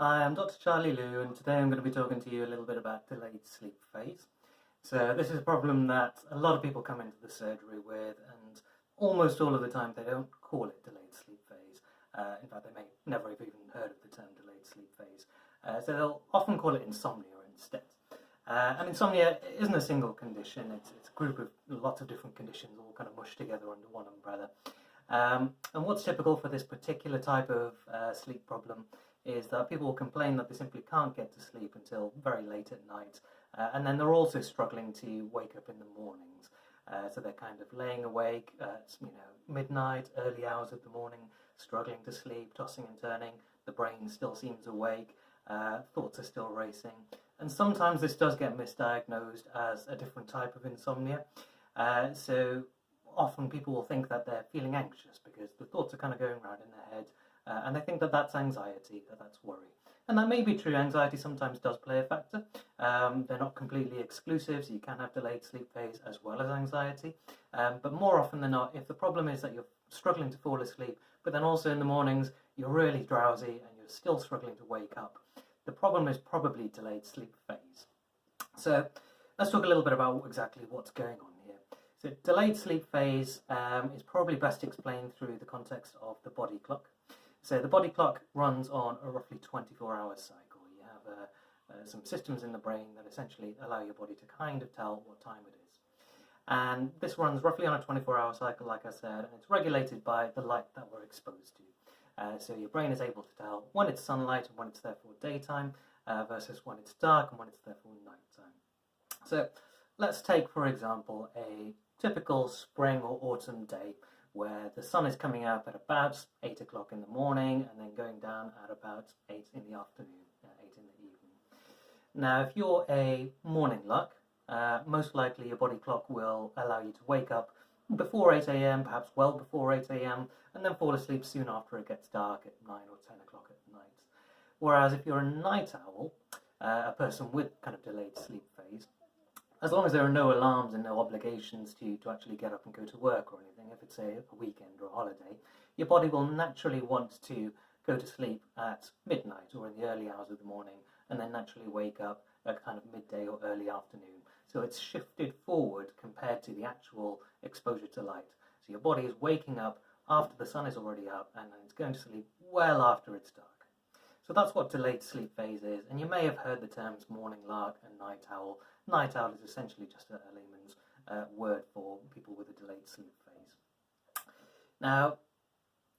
Hi, I'm Dr. Charlie Liu, and today I'm going to be talking to you a little bit about delayed sleep phase. So this is a problem that a lot of people come into the surgery with, and almost all of the time they don't call it delayed sleep phase. In fact, they may never have even heard of the term delayed sleep phase. So they'll often call it insomnia instead. And insomnia isn't a single condition, it's a group of lots of different conditions all kind of mushed together under one umbrella. And what's typical for this particular type of sleep problem is that people will complain that they simply can't get to sleep until very late at night, and then they're also struggling to wake up in the mornings. So they're kind of laying awake at midnight, early hours of the morning, struggling to sleep, tossing and turning. The brain still seems awake, thoughts are still racing, and sometimes this does get misdiagnosed as a different type of insomnia. So often people will think that they're feeling anxious because the thoughts are kind of going around in their head, and they think that that's anxiety, that's worry. And that may be true. Anxiety sometimes does play a factor. They're not completely exclusive, so you can have delayed sleep phase as well as anxiety. But more often than not, if the problem is that you're struggling to fall asleep, but then also in the mornings you're really drowsy and you're still struggling to wake up, the problem is probably delayed sleep phase. So let's talk a little bit about exactly what's going on here. So delayed sleep phase is probably best explained through the context of the body clock. So the body clock runs on a roughly 24-hour cycle. You have some systems in the brain that essentially allow your body to kind of tell what time it is. And this runs roughly on a 24-hour cycle, like I said, and it's regulated by the light that we're exposed to. So your brain is able to tell when it's sunlight and when it's therefore daytime versus when it's dark and when it's therefore nighttime. So let's take, for example, a typical spring or autumn day where the sun is coming up at about 8 o'clock in the morning and then going down at about 8 in the afternoon, 8 in the evening. Now, if you're a morning lark, most likely your body clock will allow you to wake up before 8 a.m., perhaps well before 8 a.m., and then fall asleep soon after it gets dark at 9 or 10 o'clock at night. Whereas if you're a night owl, a person with kind of delayed sleep phase, as long as there are no alarms and no obligations to actually get up and go to work or anything, if it's a weekend or a holiday, your body will naturally want to go to sleep at midnight or in the early hours of the morning and then naturally wake up at kind of midday or early afternoon. So it's shifted forward compared to the actual exposure to light. So your body is waking up after the sun is already up and then it's going to sleep well after it's dark. So that's what delayed sleep phase is, and you may have heard the terms morning lark and night owl. Night owl is essentially just a layman's word for people with a delayed sleep phase. Now,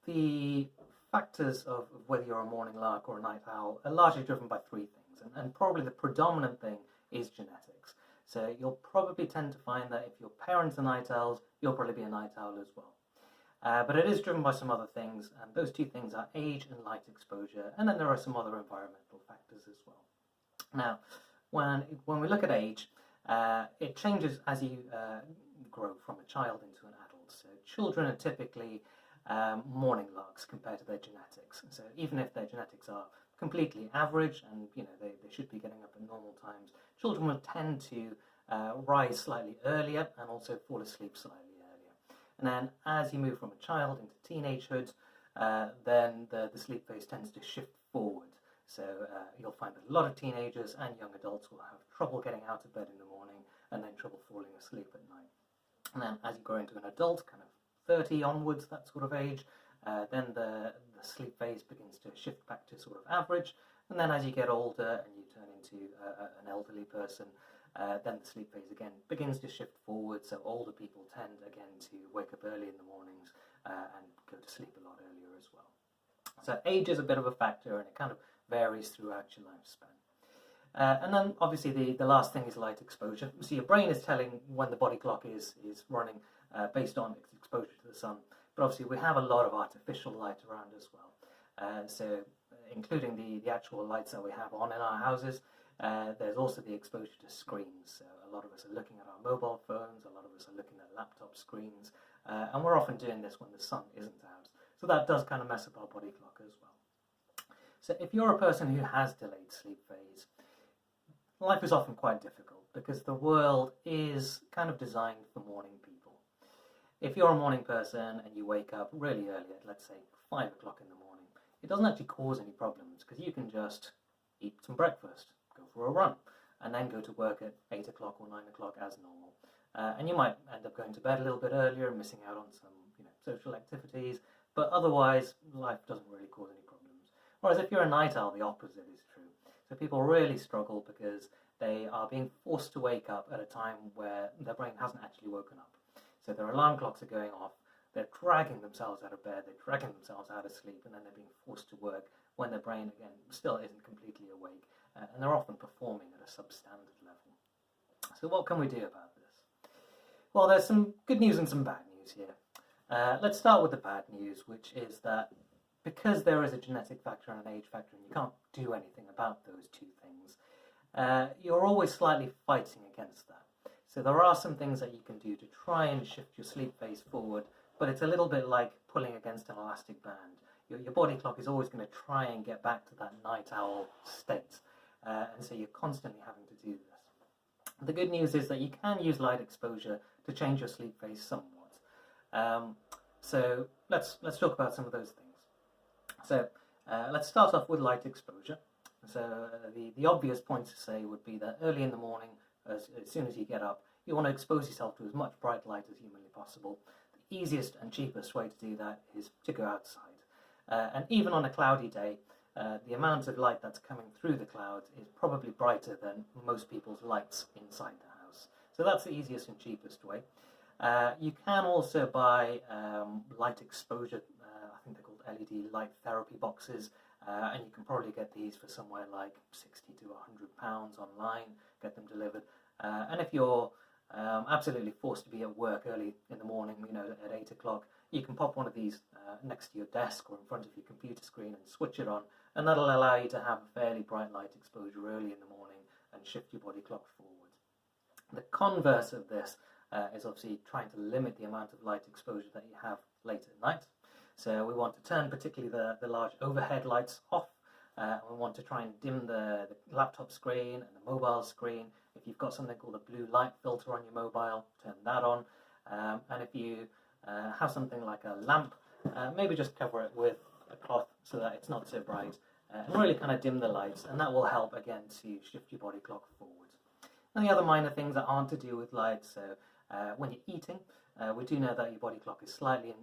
the factors of whether you're a morning lark or a night owl are largely driven by three things, and probably the predominant thing is genetics. So you'll probably tend to find that if your parents are night owls, you'll probably be a night owl as well. But it is driven by some other things, and those two things are age and light exposure, and then there are some other environmental factors as well. Now, when we look at age, it changes as you grow from a child into an adult. So children are typically morning larks compared to their genetics. So even if their genetics are completely average and they should be getting up at normal times, children will tend to rise slightly earlier and also fall asleep slightly earlier. And then as you move from a child into teenagehood, then the sleep phase tends to shift forward. So you'll find that a lot of teenagers and young adults will have trouble getting out of bed in the morning and then trouble falling asleep at night. And then as you grow into an adult, kind of 30 onwards, that sort of age, then the sleep phase begins to shift back to sort of average. And then as you get older and you turn into an elderly person, then the sleep phase again begins to shift forward. So older people tend again to wake up early in the mornings and go to sleep a lot earlier as well. So age is a bit of a factor, and it kind of varies throughout your lifespan. And then obviously the last thing is light exposure. So your brain is telling when the body clock is running based on its exposure to the sun. But obviously we have a lot of artificial light around as well. So including the actual lights that we have on in our houses, there's also the exposure to screens. So a lot of us are looking at our mobile phones, a lot of us are looking at laptop screens, and we're often doing this when the sun isn't out. So that does kind of mess up our body clock as well. So if you're a person who has delayed sleep phase, life is often quite difficult because the world is kind of designed for morning people. If you're a morning person and you wake up really early, at let's say 5 o'clock in the morning, it doesn't actually cause any problems, because you can just eat some breakfast, go for a run, and then go to work at 8 o'clock or 9 o'clock as normal. And you might end up going to bed a little bit earlier and missing out on some social activities, but otherwise life doesn't really cause any problems. Whereas if you're a night owl, the opposite is true. So people really struggle because they are being forced to wake up at a time where their brain hasn't actually woken up. So their alarm clocks are going off, they're dragging themselves out of bed, they're dragging themselves out of sleep, and then they're being forced to work when their brain, again, still isn't completely awake, and they're often performing at a substandard level. So what can we do about this? Well, there's some good news and some bad news here. Let's start with the bad news, which is that because there is a genetic factor and an age factor, and you can't do anything about those two things, you're always slightly fighting against that. So there are some things that you can do to try and shift your sleep phase forward, but it's a little bit like pulling against an elastic band. Your body clock is always going to try and get back to that night owl state, and so you're constantly having to do this. The good news is that you can use light exposure to change your sleep phase somewhat. So let's talk about some of those things. So let's start off with light exposure. So the obvious point to say would be that early in the morning, as soon as you get up, you want to expose yourself to as much bright light as humanly possible. The easiest and cheapest way to do that is to go outside. And even on a cloudy day, the amount of light that's coming through the clouds is probably brighter than most people's lights inside the house. So that's the easiest and cheapest way. You can also buy light exposure, I think they're called LED light therapy boxes, and you can probably get these for somewhere like £60 to £100 online, get them delivered. And if you're absolutely forced to be at work early in the morning, at 8 o'clock, you can pop one of these next to your desk or in front of your computer screen and switch it on, and that'll allow you to have a fairly bright light exposure early in the morning and shift your body clock forward. The converse of this is obviously trying to limit the amount of light exposure that you have late at night. So we want to turn particularly the large overhead lights off. We want to try and dim the laptop screen and the mobile screen. If you've got something called a blue light filter on your mobile, turn that on. And if you have something like a lamp, maybe just cover it with a cloth so that it's not so bright, and really kind of dim the lights, and that will help again to shift your body clock forward. And the other minor things that aren't to do with light, so when you're eating, we do know that your body clock is slightly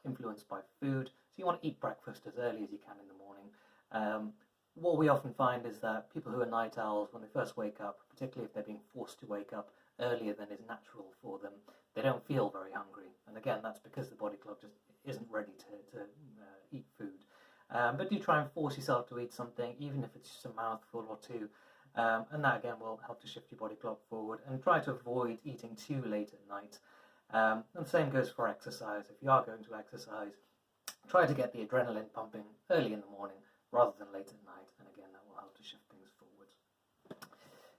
influenced by food, so you want to eat breakfast as early as you can in the morning. What we often find is that people who are night owls, when they first wake up, particularly if they're being forced to wake up earlier than is natural for them, they don't feel very hungry. And again, that's because the body clock just isn't ready to eat food. But do try and force yourself to eat something, even if it's just a mouthful or two. And that again will help to shift your body clock forward, and try to avoid eating too late at night. And the same goes for exercise. If you are going to exercise, try to get the adrenaline pumping early in the morning rather than late at night, and again that will help to shift things forward.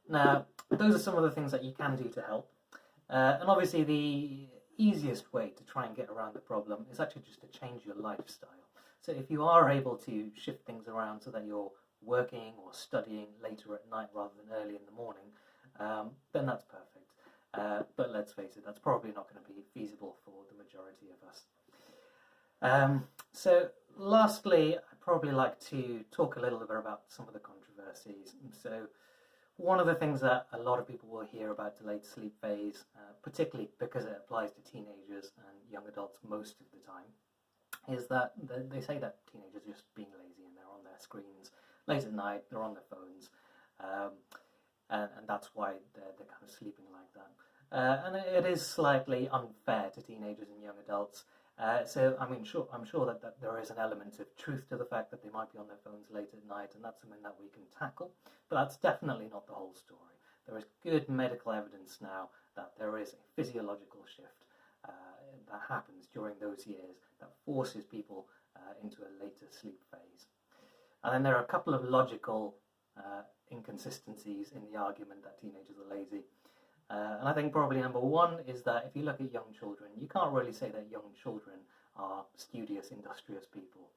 Now, those are some of the things that you can do to help. And obviously the easiest way to try and get around the problem is actually just to change your lifestyle. So if you are able to shift things around so that you're working or studying later at night rather than early in the morning, then that's perfect. But let's face it, that's probably not going to be feasible for the majority of us. So lastly, I'd probably like to talk a little bit about some of the controversies. So one of the things that a lot of people will hear about delayed sleep phase, particularly because it applies to teenagers and young adults most of the time, is that they say that teenagers are just being lazy and they're on their screens late at night, they're on their phones, and that's why they're kind of sleeping like that. And it is slightly unfair to teenagers and young adults. So I'm sure that there is an element of truth to the fact that they might be on their phones late at night, and that's something that we can tackle. But that's definitely not the whole story. There is good medical evidence now that there is a physiological shift that happens during those years that forces people into a later sleep phase. And then there are a couple of logical inconsistencies in the argument that teenagers are lazy. And I think probably number one is that if you look at young children, you can't really say that young children are studious, industrious people.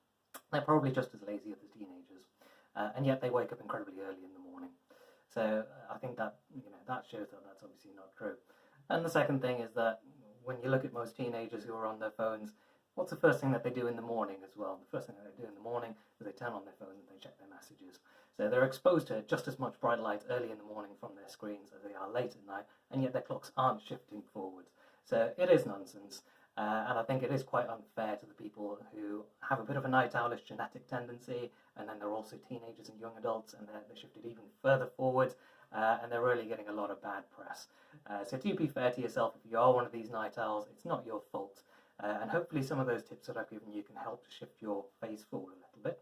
They're probably just as lazy as the teenagers, and yet they wake up incredibly early in the morning. So I think that that shows that that's obviously not true. And the second thing is that when you look at most teenagers who are on their phones, what's the first thing that they do in the morning as well? The first thing that they do in the morning is they turn on their phones and they check their messages. So they're exposed to just as much bright light early in the morning from their screens as they are late at night, and yet their clocks aren't shifting forwards. So it is nonsense, and I think it is quite unfair to the people who have a bit of a night owlish genetic tendency, and then they're also teenagers and young adults, and they're shifted even further forward, and they're really getting a lot of bad press. So do be fair to yourself. If you are one of these night owls, it's not your fault. And hopefully some of those tips that I've given you can help to shift your phase forward a little bit.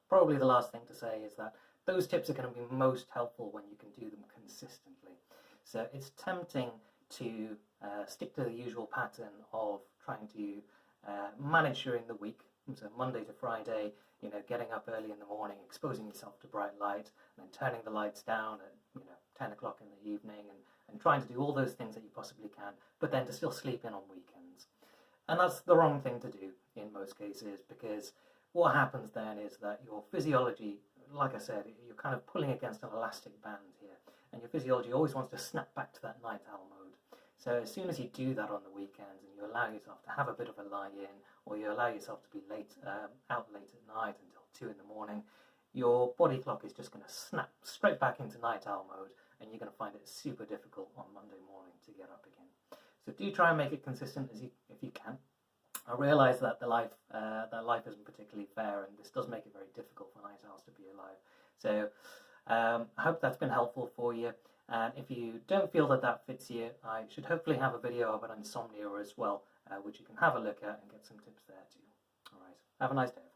Probably the last thing to say is that those tips are going to be most helpful when you can do them consistently. So it's tempting to stick to the usual pattern of trying to manage during the week. So Monday to Friday, getting up early in the morning, exposing yourself to bright light, and then turning the lights down at 10 o'clock in the evening, and trying to do all those things that you possibly can, but then to still sleep in on weekends. And that's the wrong thing to do in most cases, because what happens then is that your physiology, like I said, you're kind of pulling against an elastic band here, and your physiology always wants to snap back to that night owl mode. So as soon as you do that on the weekends and you allow yourself to have a bit of a lie-in, or you allow yourself to be out late at night until 2 in the morning, your body clock is just going to snap straight back into night owl mode, and you're going to find it super difficult on Monday morning to get up again. So do try and make it consistent if you can. I realise that life isn't particularly fair, and this does make it very difficult for night owls to be alive. So I hope that's been helpful for you. And if you don't feel that fits you, I should hopefully have a video about insomnia as well, which you can have a look at and get some tips there too. All right, have a nice day.